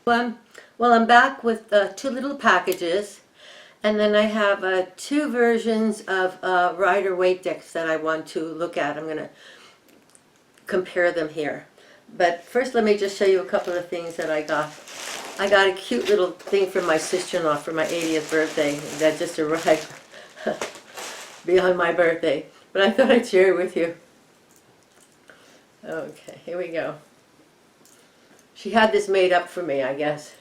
Well, I'm back with two little packages, and then I have two versions of Waite decks that I want to look at. I'm going to compare them here. But first, let me just show you a couple of things that I got. I got a cute little thing from my sister-in-law for my 80th birthday that just arrived beyond my birthday. But I thought I'd share it with you. Okay, here we go. She had this made up for me, I guess.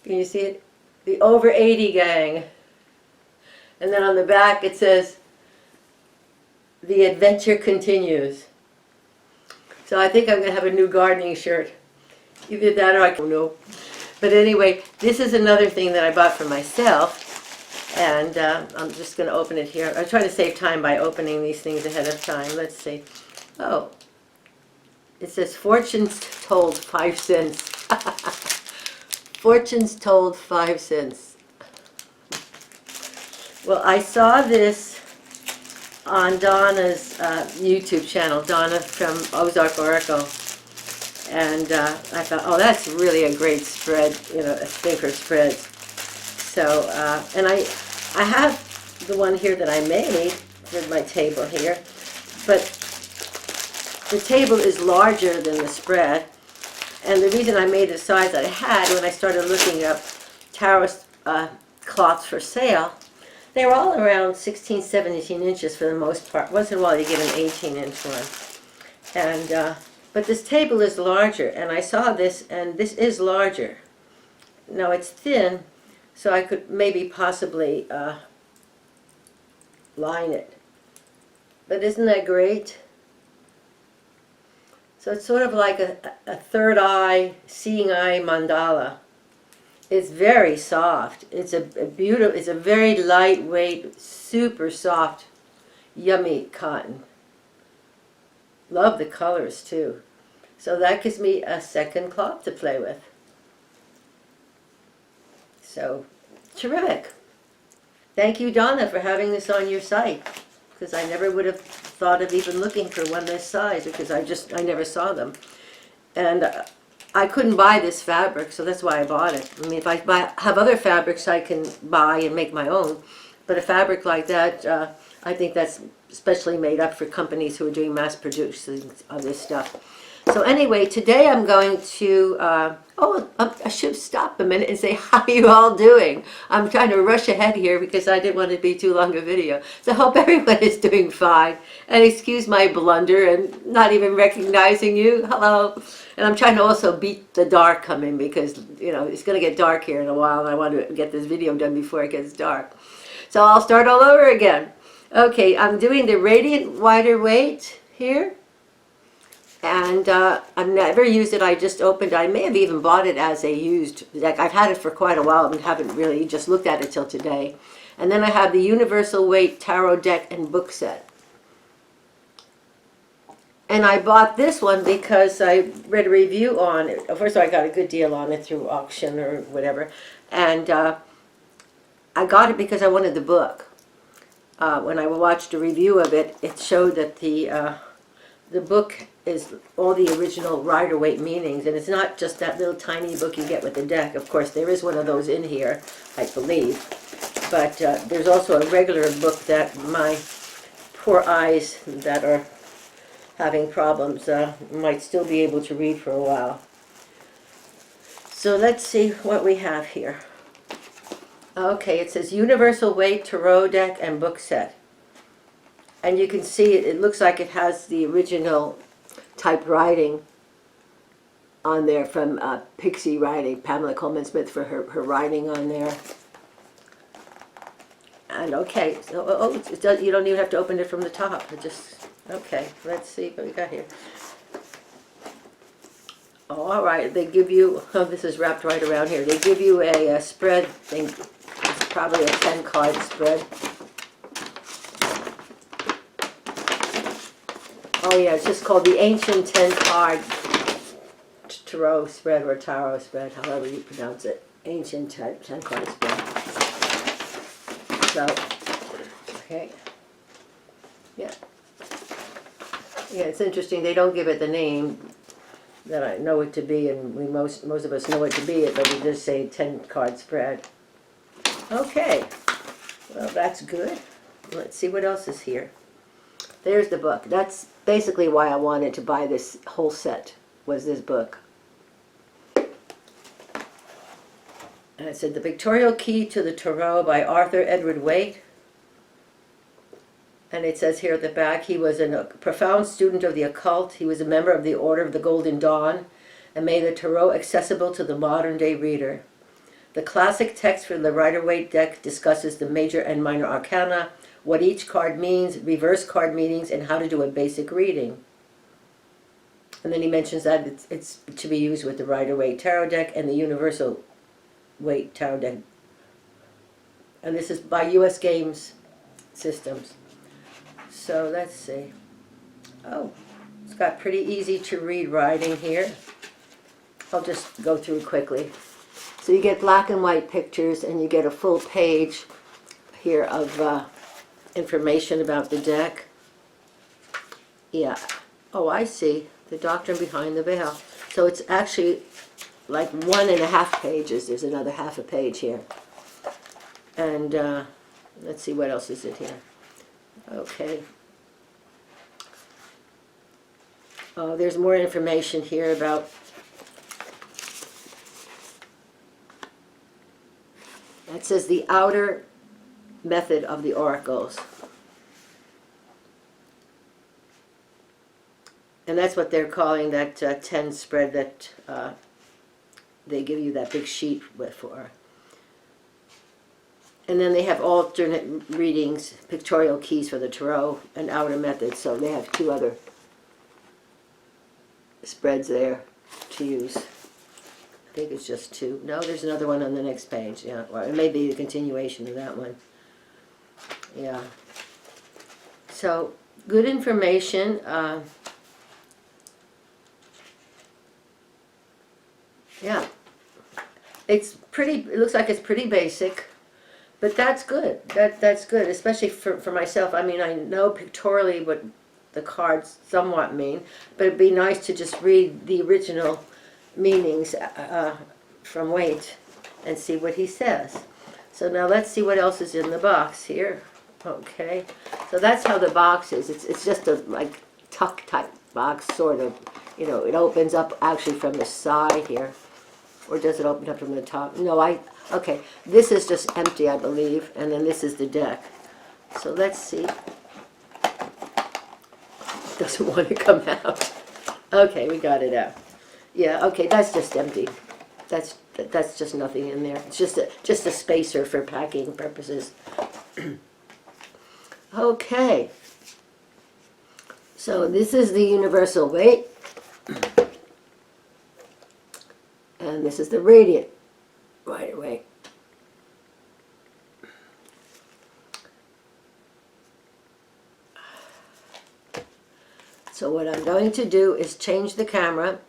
Can you see it? The over 80 gang. And then on the back it says, the adventure continues. So I think I'm going to have a new gardening shirt. Either that or I don't know. But anyway, this is another thing that I bought for myself. And I'm just going to open it here. I'm trying to save time by opening these things ahead of time. Let's see. Oh. It says, fortunes told 5 cents. Fortunes told 5 cents. Well, I saw this on Donna's YouTube channel, Donna from Ozark Oracle. And I thought, oh, that's really a great spread, you know, a thinker spread. So, and I have the one here that I made with my table here, but the table is larger than the spread. And the reason I made the size that I had, when I started looking up tarot cloths for sale, they were all around 16, 17 inches for the most part. Once in a while you get an 18-inch one. And, but this table is larger, and I saw this, and this is larger. Now it's thin, so I could maybe possibly line it. But isn't that great? So it's sort of like a third eye, seeing eye mandala. It's very soft. It's a beautiful, it's a very lightweight, super soft, yummy cotton. Love the colors too. So that gives me a second cloth to play with. So, terrific. Thank you, Donna, for having this on your site, because I never would have thought of even looking for one this size, because I never saw them. And I couldn't buy this fabric, so that's why I bought it. I mean, if I have other fabrics I can buy and make my own, but a fabric like that, I think that's especially made up for companies who are doing mass producing of this stuff. So anyway, today I'm going to, I should stop a minute and say, how are you all doing? I'm trying to rush ahead here because I didn't want it to be too long a video. So I hope everyone is doing fine. And excuse my blunder and not even recognizing you. Hello. And I'm trying to also beat the dark coming because, you know, it's going to get dark here in a while, and I want to get this video done before it gets dark. So I'll start all over again. Okay, I'm doing the Radiant Waite here. And I've never used it. I just opened it. I may have even bought it as a used deck. I've had it for quite a while and haven't really just looked at it till today. And then I have the Universal Waite Tarot deck and book set. And I bought this one because I read a review on it. First of all, I got a good deal on it through auction or whatever. And I got it because I wanted the book. When I watched a review of it, it showed that the book is all the original Rider-Waite meanings, and it's not just that little tiny book you get with the deck. Of course, there is one of those in here, I believe. But there's also a regular book that my poor eyes that are having problems might still be able to read for a while. So let's see what we have here. Okay, it says Universal Waite Tarot deck and book set. And you can see it looks like it has the original type writing on there from Pixie Writing, Pamela Coleman Smith, for her writing on there. And okay, so you don't even have to open it from the top. It just, okay, let's see what we got here. Oh, all right, they give you, oh, this is wrapped right around here. They give you a spread thing. It's probably a 10-card spread. Oh yeah, it's just called the Ancient 10-Card Tarot Spread, or Tarot Spread, however you pronounce it. Ancient 10-Card Spread. So, okay. Yeah. Yeah, it's interesting. They don't give it the name. that I know it to be, and most of us know it to be it, but it does say 10 card spread. Okay, well that's good. Let's see what else is here. There's the book. That's basically why I wanted to buy this whole set, was this book. And it said The Pictorial Key to the Tarot by Arthur Edward Waite. And it says here at the back, he was a profound student of the occult. He was a member of the Order of the Golden Dawn and made the tarot accessible to the modern-day reader. The classic text for the Rider-Waite deck discusses the major and minor arcana, what each card means, reverse card meanings, and how to do a basic reading. And then he mentions that it's to be used with the Rider-Waite tarot deck and the Universal Waite tarot deck. And this is by U.S. Games Systems. So let's see. Oh, it's got pretty easy to read writing here. I'll just go through quickly. So you get black and white pictures, and you get a full page here of information about the deck. Yeah. Oh, I see. The Doctrine Behind the Veil. So it's actually like 1.5 pages. There's another half a page here. And let's see, what else is it here? Okay. Oh, there's more information here about it says the outer method of the oracles. And that's what they're calling that 10 spread that they give you that big sheet with for. And then they have alternate readings, pictorial keys for the tarot, and outer methods. So they have 2 other spreads there to use. I think it's just 2. No, there's another one on the next page. Yeah, or it may be the continuation of that one. Yeah. So good information. Yeah. It's pretty. It looks like it's pretty basic. But that's good. That's good, especially for myself. I mean, I know pictorially what the cards somewhat mean, but it'd be nice to just read the original meanings from Waite and see what he says. So now let's see what else is in the box here. Okay, so that's how the box is. It's just a like tuck type box, sort of. You know, it opens up actually from the side here. Or does it open up from the top? No, okay, this is just empty, I believe, and then this is the deck. So let's see. It doesn't want to come out. Okay, we got it out. Yeah, okay, that's just empty. That's just nothing in there. It's just a spacer for packing purposes. Okay. So this is the Universal Waite. And this is the Radiant Rider-Waite. So what I'm going to do is change the camera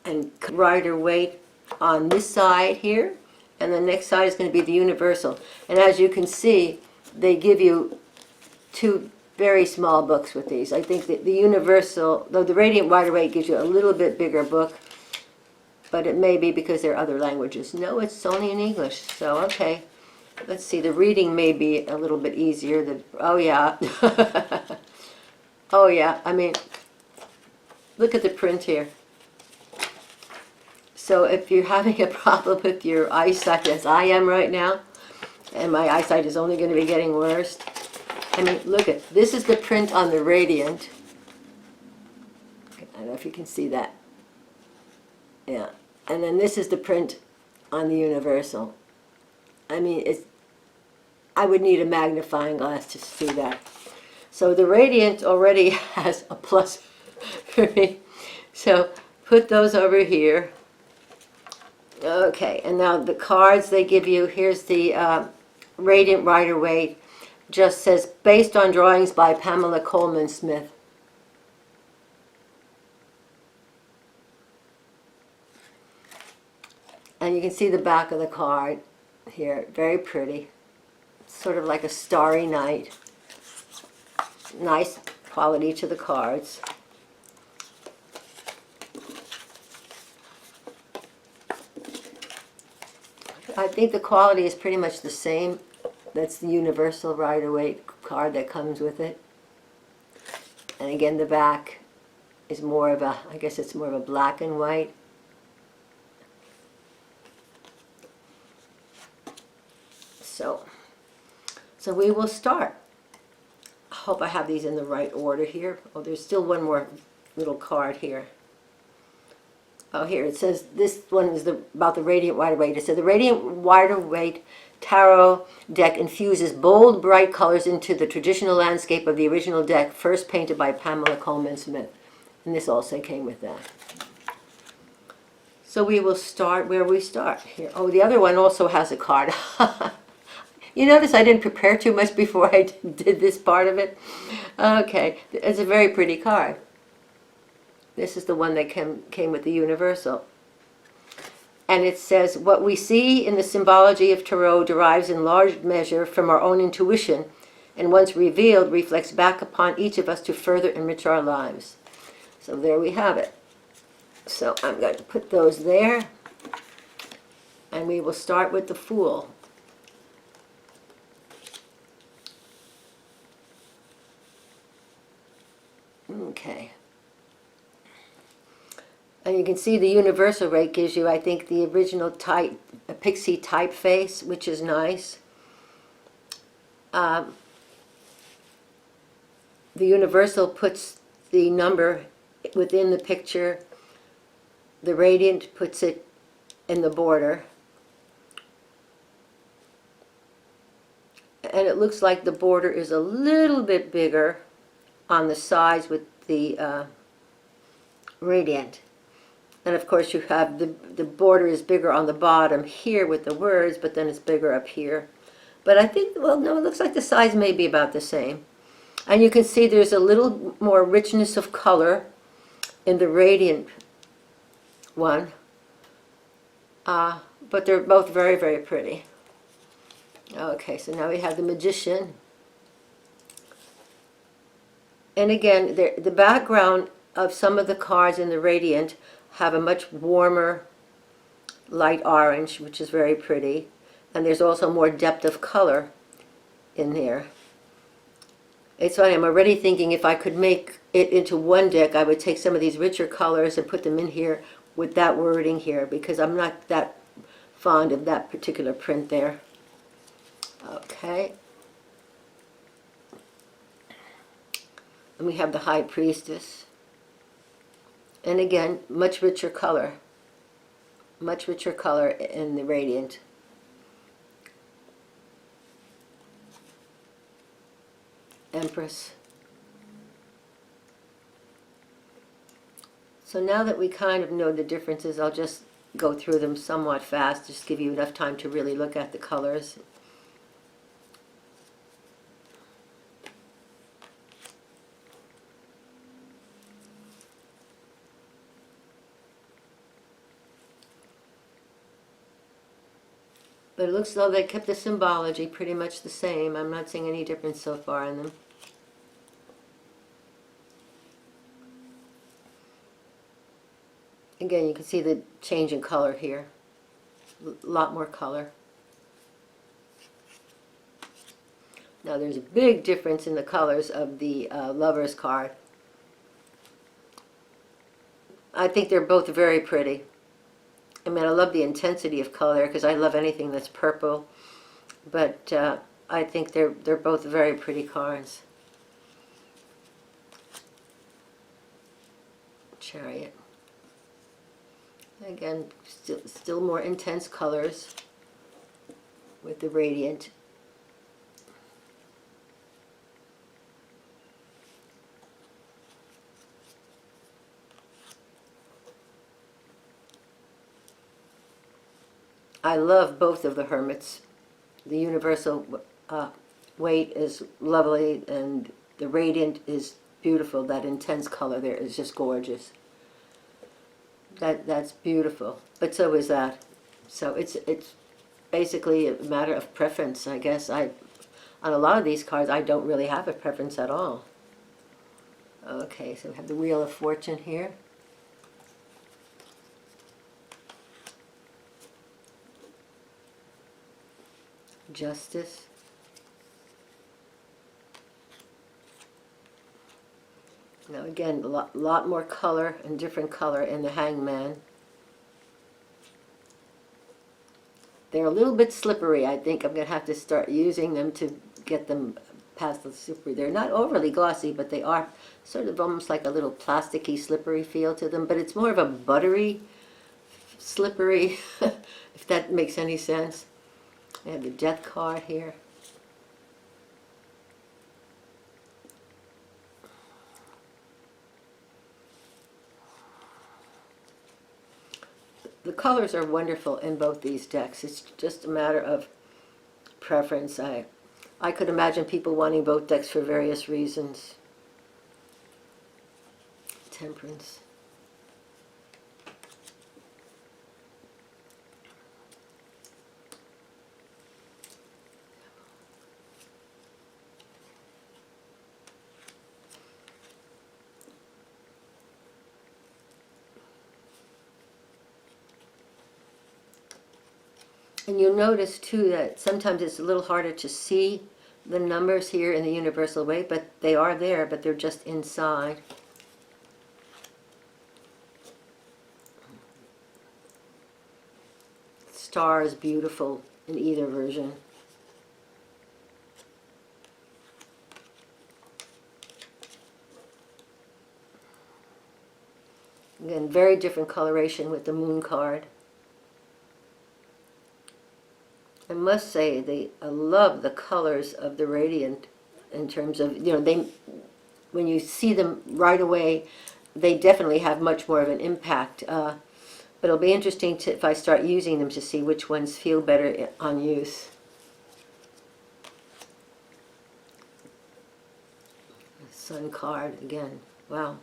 and Rider-Waite on this side here, and the next side is going to be the Universal. And as you can see, they give you 2 very small books with these. I think that the Universal, though the Radiant Rider-Waite gives you a little bit bigger book, but it may be because there are other languages. No, it's only in English, so okay. Let's see, the reading may be a little bit easier. Oh yeah. Oh yeah, I mean, look at the print here. So if you're having a problem with your eyesight, as I am right now, and my eyesight is only going to be getting worse, I mean, look at, this is the print on the Radiant. I don't know if you can see that. Yeah. And then this is the print on the Universal. I mean, I would need a magnifying glass to see that. So the Radiant already has a plus for me. So put those over here. Okay, and now the cards they give you, here's the Radiant Rider-Waite. Just says, based on drawings by Pamela Coleman Smith. And you can see the back of the card here, very pretty. Sort of like a starry night. Nice quality to the cards. I think the quality is pretty much the same. That's the universal Rider-Waite card that comes with it. And again, the back is more of a, I guess it's more of a black and white. So we will start. I hope I have these in the right order here. Oh, there's still one more little card here. Oh, here it says, this one is about the Radiant Waite. It said, the Radiant Waite Tarot deck infuses bold, bright colors into the traditional landscape of the original deck, first painted by Pamela Coleman Smith. And this also came with that. So we will start where we start here. Oh, the other one also has a card. You notice I didn't prepare too much before I did this part of it? Okay, it's a very pretty card. This is the one that came with the Universal. And it says, what we see in the symbology of Tarot derives in large measure from our own intuition, and once revealed, reflects back upon each of us to further enrich our lives. So there we have it. So I'm going to put those there, and we will start with the Fool. Okay. And you can see the Universal rate gives you, I think, the original type, a pixie typeface, which is nice. The Universal puts the number within the picture. The Radiant puts it in the border. And it looks like the border is a little bit bigger on the sides with the Radiant. And of course you have the border is bigger on the bottom here with the words, but then it's bigger up here. But I think, well, no, it looks like the size may be about the same. And you can see there's a little more richness of color in the Radiant one. But they're both very, very pretty. Okay, so now we have the Magician. And again, the background of some of the cards in the Radiant have a much warmer light orange, which is very pretty. And there's also more depth of color in here. It's funny, I'm already thinking if I could make it into one deck, I would take some of these richer colors and put them in here with that wording here, because I'm not that fond of that particular print there. Okay. And we have the High Priestess. And again, much richer color. Much richer color in the Radiant. Empress. So now that we kind of know the differences, I'll just go through them somewhat fast, just give you enough time to really look at the colors. But it looks as though they kept the symbology pretty much the same. I'm not seeing any difference so far in them. Again, you can see the change in color here. A lot more color. Now there's a big difference in the colors of the Lover's card. I think they're both very pretty. I mean, I love the intensity of color because I love anything that's purple. But I think they're both very pretty cards. Chariot. Again, still more intense colors with the Radiant. I love both of the Hermits. The Universal Waite is lovely, and the Radiant is beautiful. That intense color there is just gorgeous. That's beautiful, but so is that. So it's basically a matter of preference, I guess. On a lot of these cards, I don't really have a preference at all. Okay, so we have the Wheel of Fortune here. Justice. Now again, a lot more color and different color in the Hangman. They're a little bit slippery. I think I'm going to have to start using them to get them past the slippery. They're not overly glossy, but they are sort of almost like a little plasticky, slippery feel to them. But it's more of a buttery, slippery, if that makes any sense. I have the Death card here. The colors are wonderful in both these decks. It's just a matter of preference. I could imagine people wanting both decks for various reasons. Temperance. And you'll notice too that sometimes it's a little harder to see the numbers here in the universal way, but they are there, but they're just inside. Star is beautiful in either version. Again, very different coloration with the Moon card. I must say, I love the colors of the Radiant in terms of, when you see them right away, they definitely have much more of an impact. But it'll be interesting if I start using them to see which ones feel better on use. Sun card again, wow.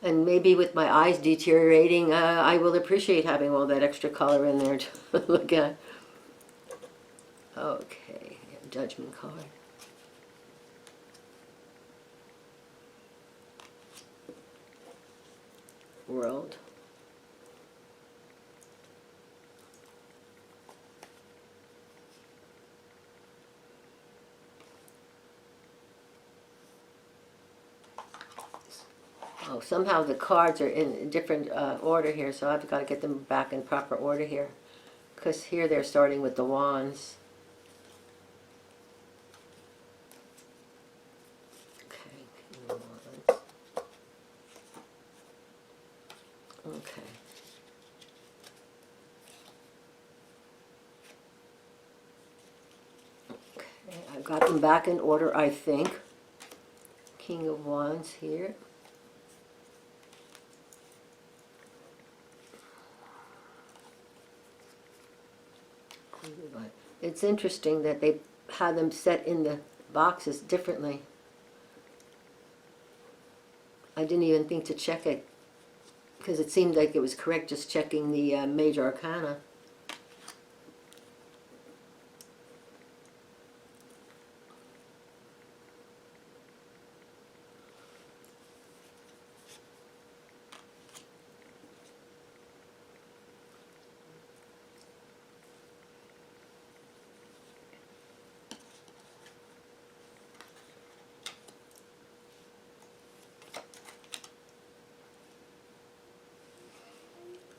And maybe with my eyes deteriorating, I will appreciate having all that extra color in there to look at. Okay, Judgment card. World. Oh, somehow the cards are in a different order here, so I've got to get them back in proper order here. Because here they're starting with the Wands. Okay. Okay, I've got them back in order, I think. King of Wands here. It's interesting that they had them set in the boxes differently. I didn't even think to check it, because it seemed like it was correct just checking the major arcana.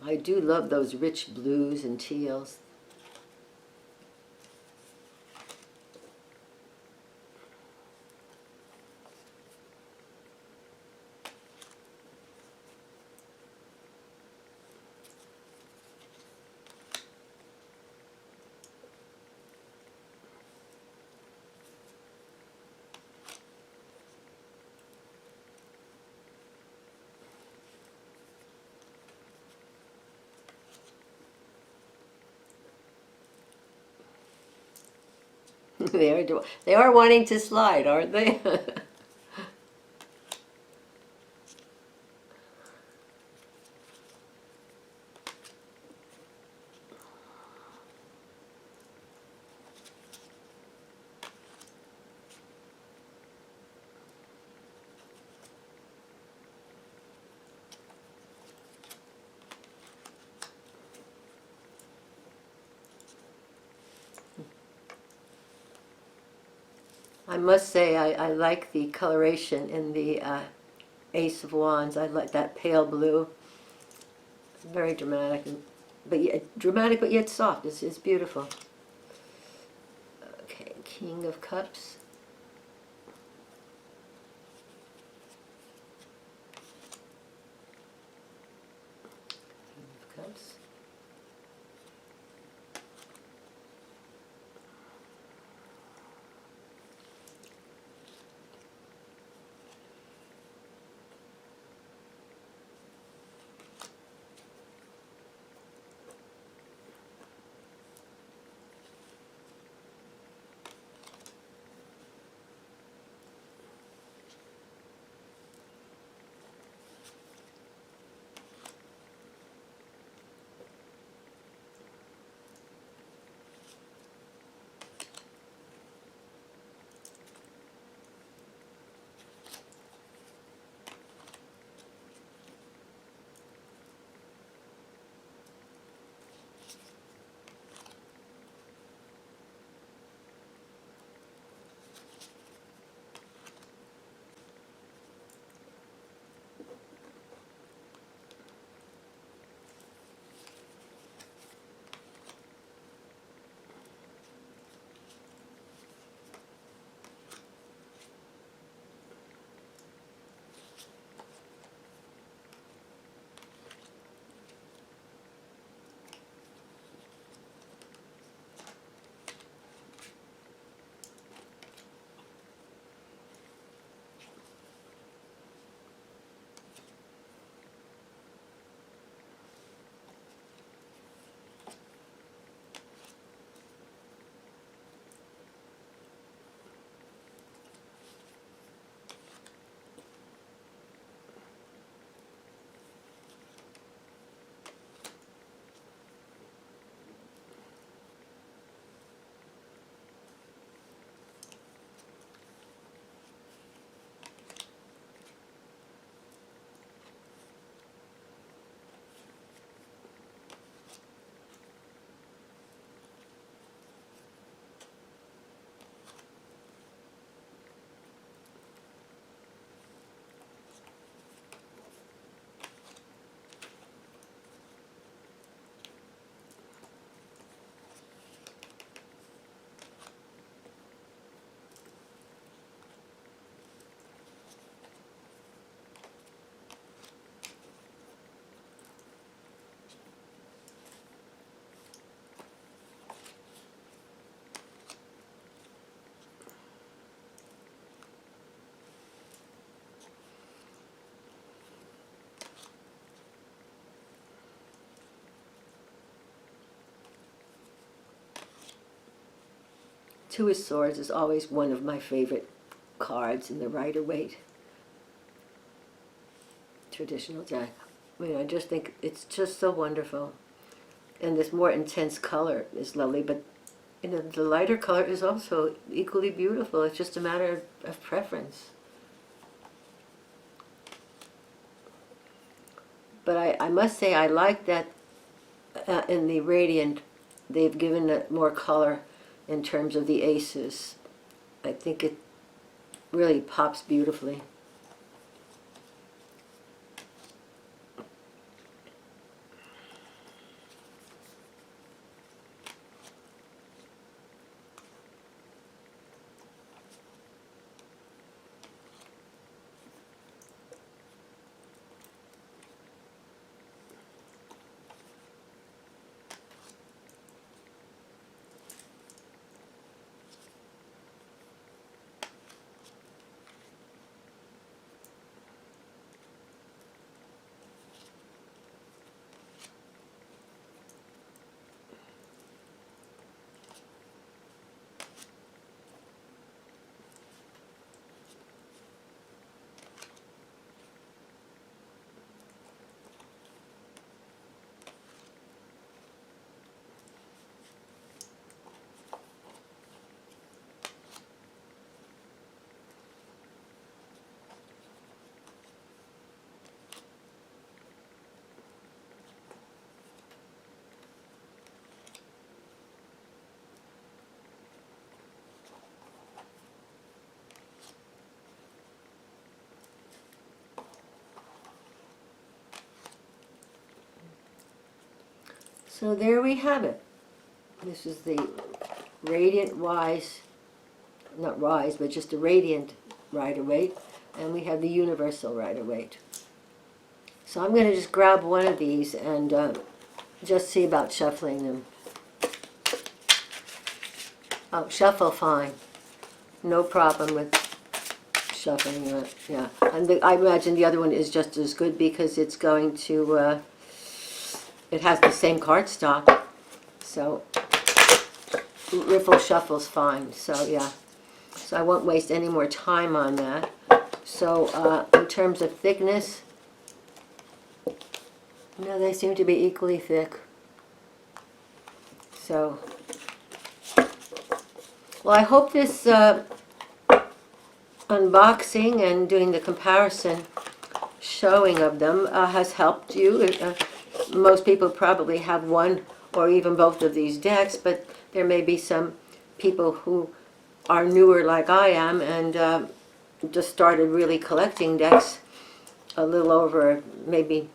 I do love those rich blues and teals. They are wanting to slide, aren't they? I must say I like the coloration in the Ace of Wands. I like that pale blue. Very dramatic, but yet soft. It's beautiful. Okay, King of Cups. King of Cups. Two of Swords is always one of my favorite cards in the Rider-Waite traditional deck. I mean, I just think it's just so wonderful. And this more intense color is lovely, but the lighter color is also equally beautiful. It's just a matter of preference. But I must say I like that in the Radiant they've given it more color in terms of the aces. I think it really pops beautifully. So there we have it. This is the Radiant Wise, not Rise, but just a Radiant Rider-Waite, and we have the Universal Rider-Waite. So I'm going to just grab one of these and just see about shuffling them. Oh, shuffle fine. No problem with shuffling it, yeah. And I imagine the other one is just as good because it's going to, it has the same cardstock. So riffle shuffle's fine, so yeah. So I won't waste any more time on that. So in terms of thickness, no, they seem to be equally thick. So, well, I hope this unboxing and doing the comparison showing of them has helped you. Most people probably have one or even both of these decks, but there may be some people who are newer like I am and just started really collecting decks a little over maybe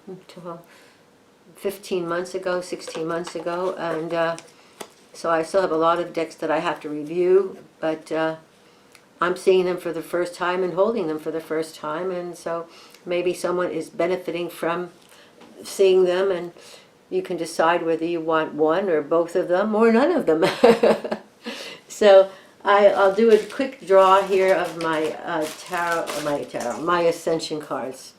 15 months ago, 16 months ago, and so I still have a lot of decks that I have to review, but I'm seeing them for the first time and holding them for the first time, and so maybe someone is benefiting from seeing them, and you can decide whether you want one or both of them or none of them. So I'll do a quick draw here of my my Ascension cards.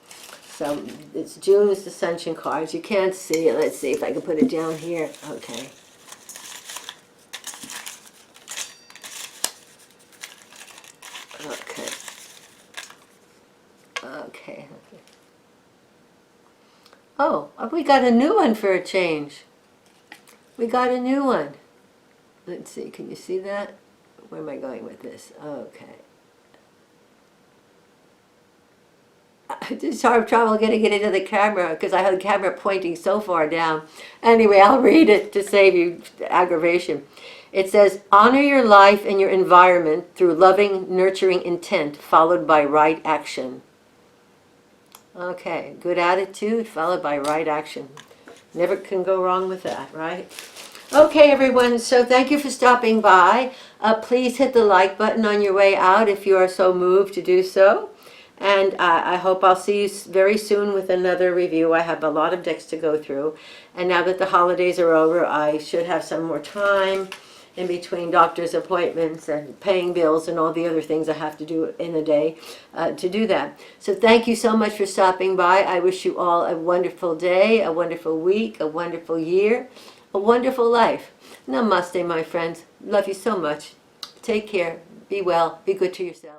So it's June's Ascension cards. You can't see it. Let's see if I can put it down here. Okay. Okay. Okay. Oh, we got a new one for a change. We got a new one. Let's see, can you see that? Where am I going with this? Okay. I just have trouble getting it into the camera because I have the camera pointing so far down. Anyway, I'll read it to save you aggravation. It says, honor your life and your environment through loving, nurturing intent, followed by right action. Okay, good attitude followed by right action. Never can go wrong with that, right? Okay, everyone, so thank you for stopping by. Please hit the like button on your way out if you are so moved to do so. And I hope I'll see you very soon with another review. I have a lot of decks to go through. And now that the holidays are over, I should have some more time in between doctor's appointments and paying bills and all the other things I have to do in a day to do that. So thank you so much for stopping by. I wish you all a wonderful day, a wonderful week, a wonderful year, a wonderful life. Namaste, my friends. Love you so much. Take care. Be well. Be good to yourself.